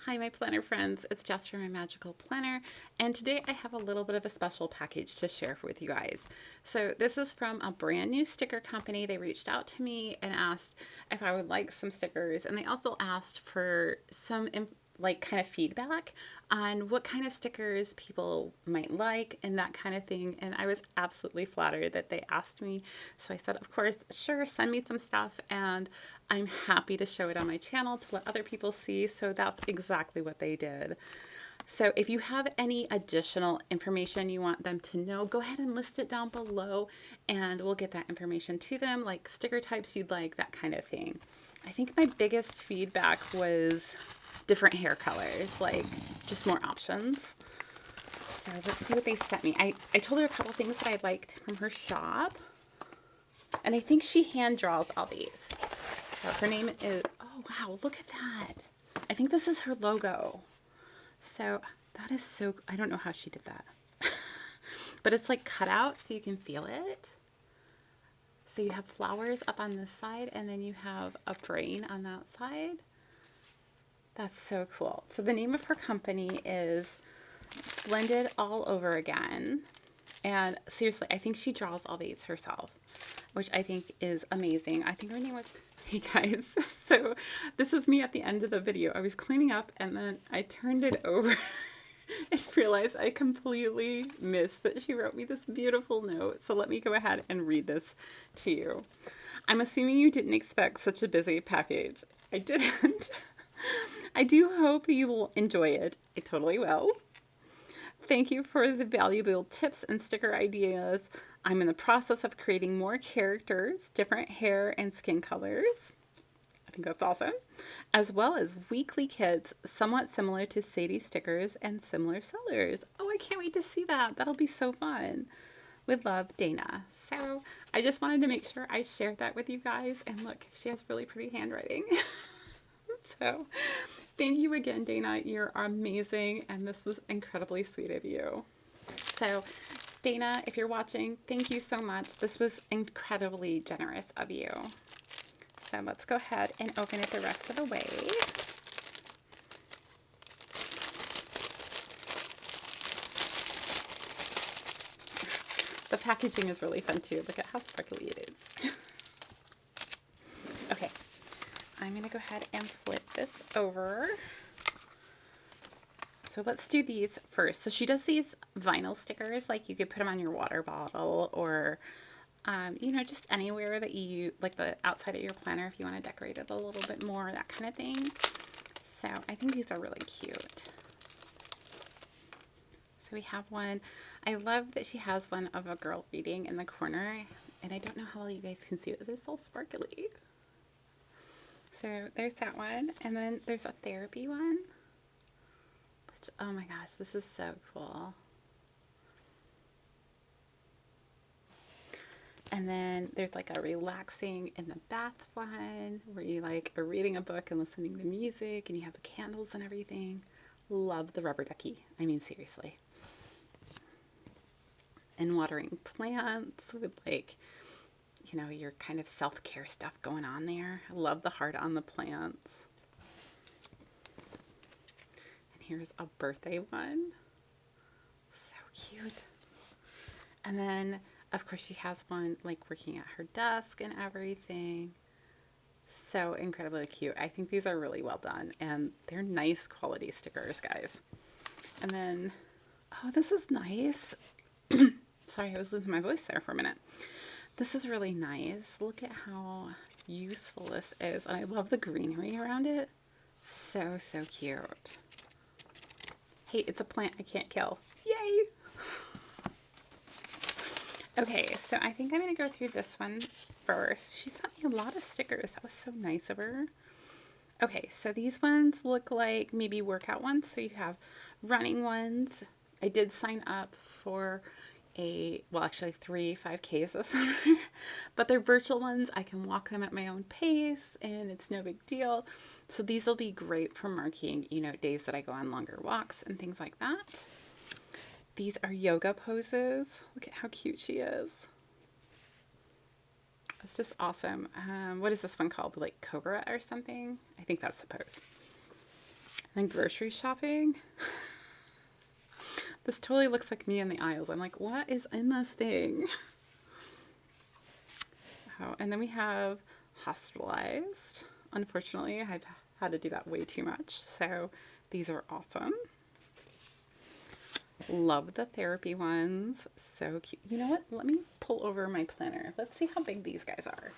Hi, my planner friends. It's Jess from My Magical Planner, and today I have a little bit of a special package to share with you guys. So this is from a brand new sticker company. They reached out to me and asked if I would like some stickers, and they also asked for some kind of feedback on what kind of stickers people might like and that kind of thing. And I was absolutely flattered that they asked me. So I said, of course, sure, send me some stuff, and I'm happy to show it on my channel to let other people see. So that's exactly what they did. So if you have any additional information you want them to know, go ahead and list it down below and we'll get that information to them, like sticker types you'd like, that kind of thing. I think my biggest feedback was different hair colors, like just more options. So let's see what they sent me. I told her a couple things that I liked from her shop. And I think she hand draws all these. So her name is, oh wow, look at that. I think this is her logo. So that is so, I don't know how she did that. But it's like cut out so you can feel it. So you have flowers up on this side and then you have a brain on that side. That's so cool. So the name of her company is Slendid All Over Again. And seriously, I think she draws all these herself, which I think is amazing. I think her name was, hey guys, so this is me at the end of the video. I was cleaning up and then I turned it over and realized I completely missed that she wrote me this beautiful note. So let me go ahead and read this to you. I'm assuming you didn't expect such a busy package. I didn't. I do hope you will enjoy it. I totally will. Thank you for the valuable tips and sticker ideas. I'm in the process of creating more characters, different hair and skin colors. I think that's awesome. As well as weekly kits, somewhat similar to Sadie's stickers and similar sellers. Oh, I can't wait to see that. That'll be so fun. With love, Dana. So I just wanted to make sure I shared that with you guys. And look, she has really pretty handwriting. So thank you again, Dana. You're amazing. And this was incredibly sweet of you. So Dana, if you're watching, thank you so much. This was incredibly generous of you. So let's go ahead and open it the rest of the way. The packaging is really fun too. Look at how sparkly it is. Okay, I'm going to go ahead and flip this over. So let's do these first. So she does these vinyl stickers, like you could put them on your water bottle or, you know, just anywhere that you, like the outside of your planner if you want to decorate it a little bit more, that kind of thing. So I think these are really cute. So we have one. I love that she has one of a girl reading in the corner, and I don't know how well you guys can see it. It's all sparkly. So there's that one, and then there's a therapy one. Oh my gosh, this is so cool. And then there's like a relaxing in the bath one where you like are reading a book and listening to music and you have the candles and everything. Love the rubber ducky. I mean, seriously. And watering plants with like, you know, your kind of self-care stuff going on there. I love the heart on the plants. Here's a birthday one. So cute. And then, of course, she has one like working at her desk and everything. So incredibly cute. I think these are really well done. And they're nice quality stickers, guys. And then, oh, this is nice. Sorry, I was losing my voice there for a minute. This is really nice. Look at how useful this is. And I love the greenery around it. So, so cute. Hey, it's a plant I can't kill. Yay! Okay, so I think I'm going to go through this one first. She sent me a lot of stickers. That was so nice of her. Okay, so these ones look like maybe workout ones. So you have running ones. I did sign up for well, actually 3 5Ks this summer. But they're virtual ones. I can walk them at my own pace and it's no big deal. So these will be great for marking, you know, days that I go on longer walks and things like that. These are yoga poses. Look at how cute she is. It's just awesome. What is this one called? Like Cobra or something? I think that's the pose. then grocery shopping. This totally looks like me in the aisles. I'm like, what is in this thing? Oh, and then we have hospitalized. Unfortunately, I've had to do that way too much. So these are awesome. Love the therapy ones. So cute. You know what? Let me pull over my planner. Let's see how big these guys are.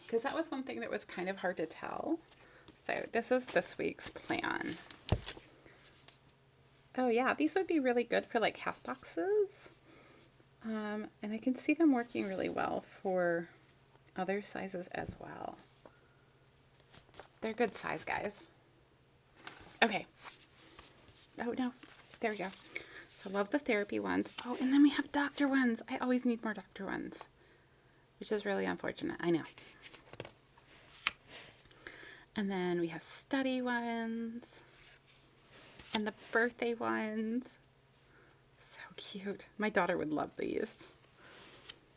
Because that was one thing that was kind of hard to tell. So this is this week's plan. Oh yeah, these would be really good for like half boxes. And I can see them working really well for other sizes as well. They're good size, guys. Okay. Oh no, there we go. So love the therapy ones. Oh, and then we have doctor ones. I always need more doctor ones, which is really unfortunate. I know. And then we have study ones and the birthday ones. So cute. My daughter would love these.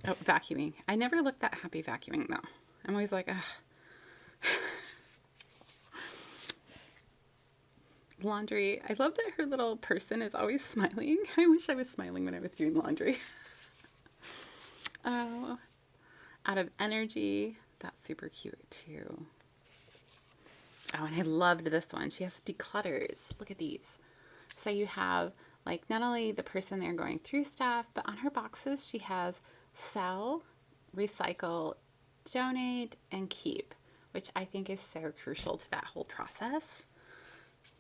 Oh, vacuuming. I never look that happy vacuuming though. I'm always like, ugh. Laundry. I love that her little person is always smiling. I wish I was smiling when I was doing laundry. Oh, out of energy. That's super cute too. Oh, and I loved this one. She has declutters. Look at these. So you have like not only the person there going through stuff, but on her boxes she has sell, recycle, donate, and keep, which I think is so crucial to that whole process.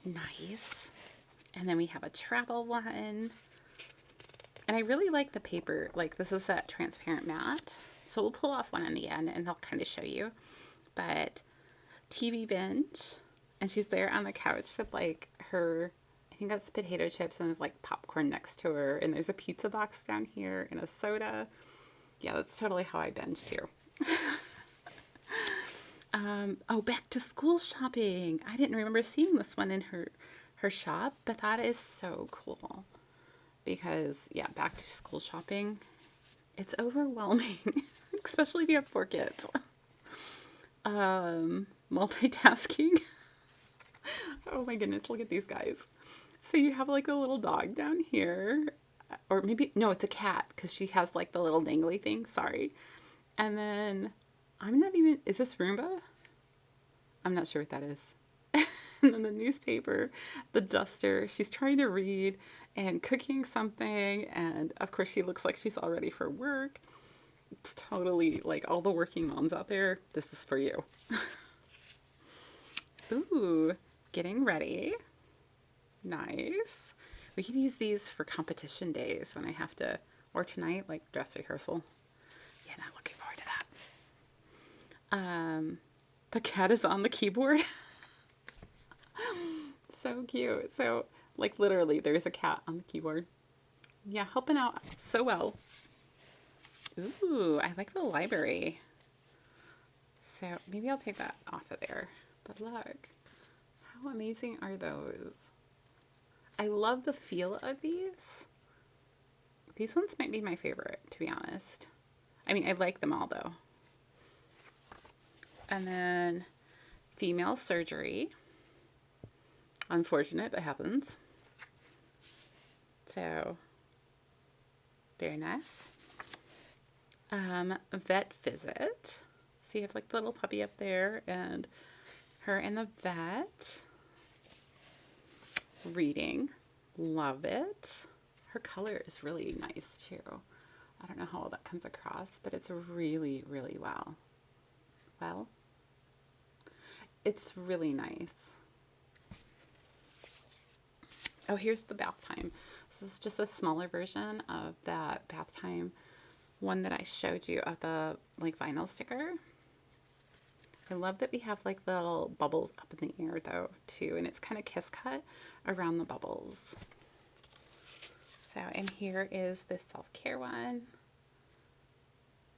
Nice. And then we have a travel one. And I really like the paper. Like this is that transparent matte. So we'll pull off one in the end and I'll kind of show you. But TV binge. And she's there on the couch with like her, I think that's potato chips, and there's like popcorn next to her. And there's a pizza box down here and a soda. Yeah, that's totally how I binge too. Oh, back to school shopping. I didn't remember seeing this one in her shop, but that is so cool. Because, yeah, back to school shopping, it's overwhelming. Especially if you have 4 kids. Multitasking. Oh my goodness, look at these guys. So you have like a little dog down here. Or maybe, no, it's a cat. Because she has like the little dangly thing. Sorry. And then, I'm not even, is this Roomba? I'm not sure what that is. And then the newspaper, the duster, she's trying to read and cooking something. And of course she looks like she's all ready for work. It's totally like all the working moms out there. This is for you. Ooh, getting ready. Nice. We could use these for competition days when I have to, or tonight, like dress rehearsal. Yeah, not looking forward to that. The cat is on the keyboard. So cute. So, like literally, there's a cat on the keyboard. Yeah, helping out so well. Ooh, I like the library. So maybe I'll take that off of there. But look, how amazing are those? I love the feel of these. These ones might be my favorite, to be honest. I mean, I like them all though. And then female surgery. Unfortunate, but happens. So, very nice. Vet visit. So you have like the little puppy up there and her and the vet. Reading. Love it. Her color is really nice too. I don't know how well that comes across, but it's really, really well. Well, it's really nice. Oh, here's the bath time. This is just a smaller version of that bath time one that I showed you of the like vinyl sticker. I love that we have like little bubbles up in the air though too, and it's kind of kiss cut around the bubbles. So, and here is the self-care one.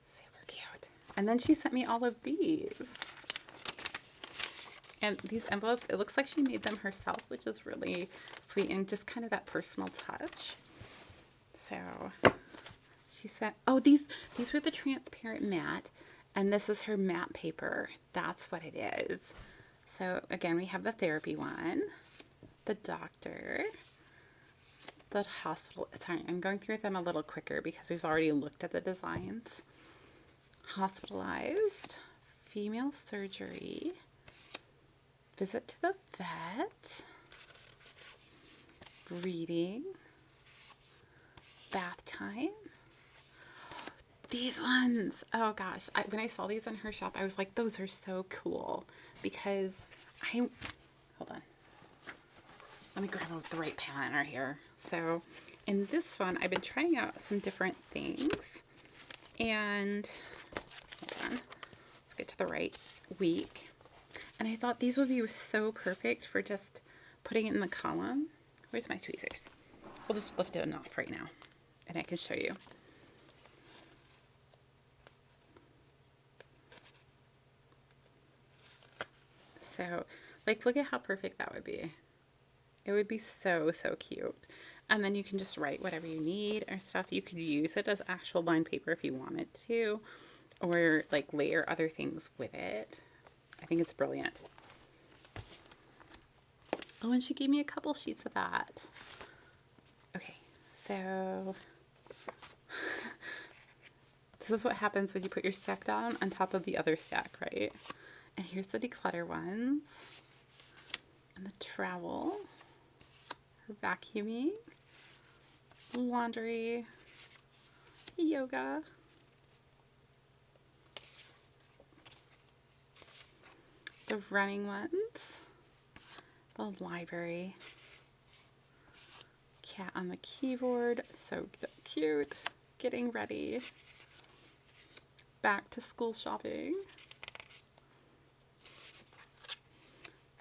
Super cute. And then she sent me all of these. And these envelopes, it looks like she made them herself, which is really sweet and just kind of that personal touch. So she said, oh, these were the transparent matte, and this is her matte paper. That's what it is. So again, we have the therapy one. the doctor, the hospital. Sorry, I'm going through them a little quicker because we've already looked at the designs. Hospitalized, female surgery, visit to the vet, reading, bath time. These ones, oh gosh, when I saw these in her shop, I was like, those are so cool because hold on. Let me grab the right planner here. So in this one, I've been trying out some different things. And hold on, let's get to the right week. And I thought these would be so perfect for just putting it in the column. Where's my tweezers? We'll just lift it off right now and I can show you. So, like, look at how perfect that would be. It would be so, so cute. And then you can just write whatever you need or stuff. You could use it as actual lined paper if you wanted to, or like layer other things with it. I think it's brilliant. Oh, and she gave me a couple sheets of that. Okay, so this is what happens when you put your stack down on top of the other stack, right? And here's the declutter ones. And the travel. Her vacuuming. Laundry. Yoga. The running ones. The library. Cat on the keyboard. So cute. Getting ready. Back to school shopping.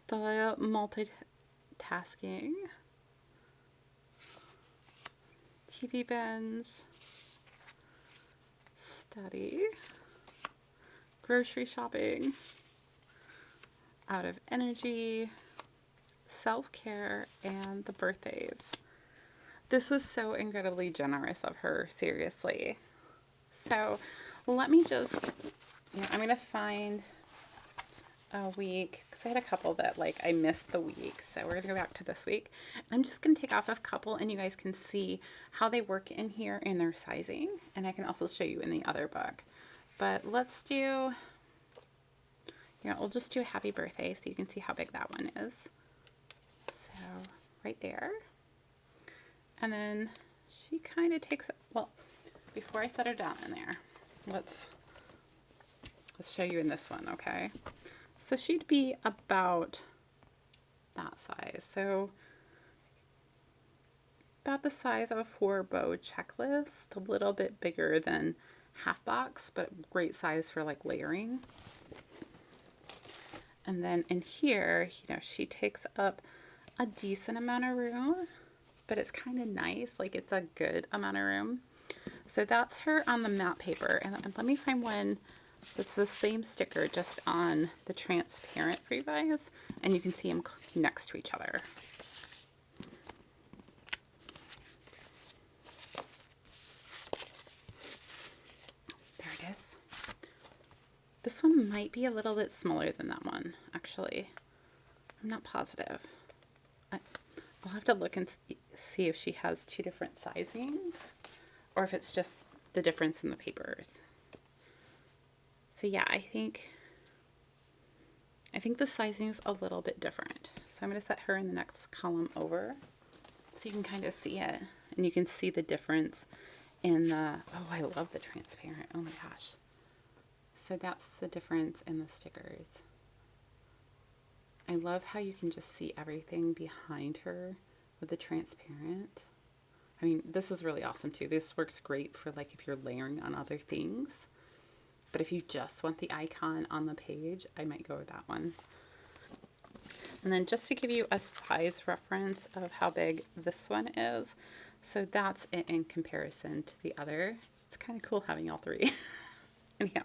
The multitasking, TV binge, study, grocery shopping, out of energy, self-care, and the birthdays. This was so incredibly generous of her, seriously. So let me just, I'm going to find a week, because I had a couple that like I missed the week, so we're gonna go back to this week. I'm just gonna take off a couple and you guys can see how they work in here in their sizing, and I can also show you in the other book. But let's do, we'll just do a happy birthday so you can see how big that one is. So right there, and then she kind of takes, well, before I set her down in there, let's show you in this one, okay? So she'd be about that size. So about the size of a 4-bow checklist, a little bit bigger than half box, but great size for like layering. And then in here, she takes up a decent amount of room, but it's kind of nice, like it's a good amount of room. So that's her on the matte paper. And let me find one. It's the same sticker, just on the transparent for you guys, and you can see them next to each other. There it is. This one might be a little bit smaller than that one, actually. I'm not positive. I'll have to look and see if she has two different sizings, or if it's just the difference in the papers. So yeah, I think the sizing is a little bit different. So I'm going to set her in the next column over so you can kind of see it. And you can see the difference in the, oh, I love the transparent. Oh my gosh. So that's the difference in the stickers. I love how you can just see everything behind her with the transparent. I mean, this is really awesome too. This works great for like if you're layering on other things. But if you just want the icon on the page, I might go with that one. And then just to give you a size reference of how big this one is, so that's it in comparison to the other. It's kind of cool having all three. Anyhow.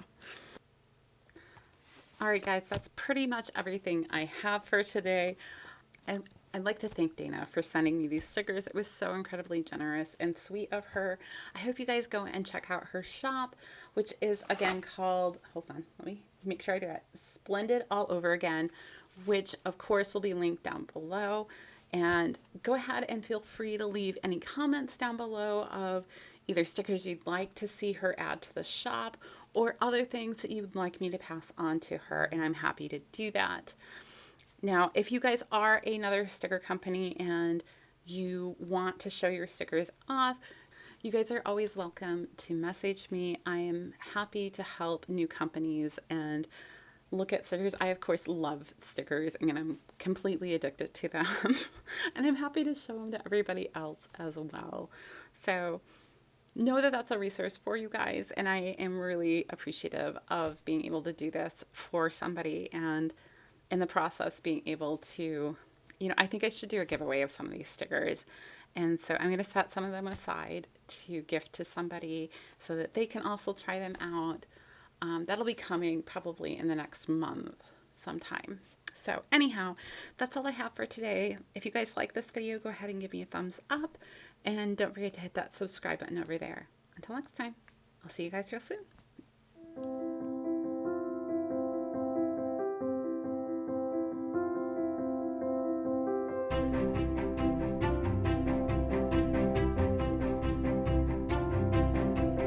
Alright guys, that's pretty much everything I have for today. And I'd like to thank Dana for sending me these stickers. It was so incredibly generous and sweet of her. I hope you guys go and check out her shop, which is again called, hold on, let me make sure I do it, Slendid All Over Again, which of course will be linked down below. And go ahead and feel free to leave any comments down below of either stickers you'd like to see her add to the shop or other things that you'd like me to pass on to her, and I'm happy to do that. Now, if you guys are another sticker company and you want to show your stickers off, you guys are always welcome to message me. I am happy to help new companies and look at stickers. I, of course, love stickers and I'm completely addicted to them. And I'm happy to show them to everybody else as well. So know that that's a resource for you guys. And I am really appreciative of being able to do this for somebody, and in the process being able to, I think I should do a giveaway of some of these stickers. And so I'm going to set some of them aside to gift to somebody so that they can also try them out. That'll be coming probably in the next month sometime. So anyhow, that's all I have for today. If you guys like this video, go ahead and give me a thumbs up. And don't forget to hit that subscribe button over there. Until next time, I'll see you guys real soon.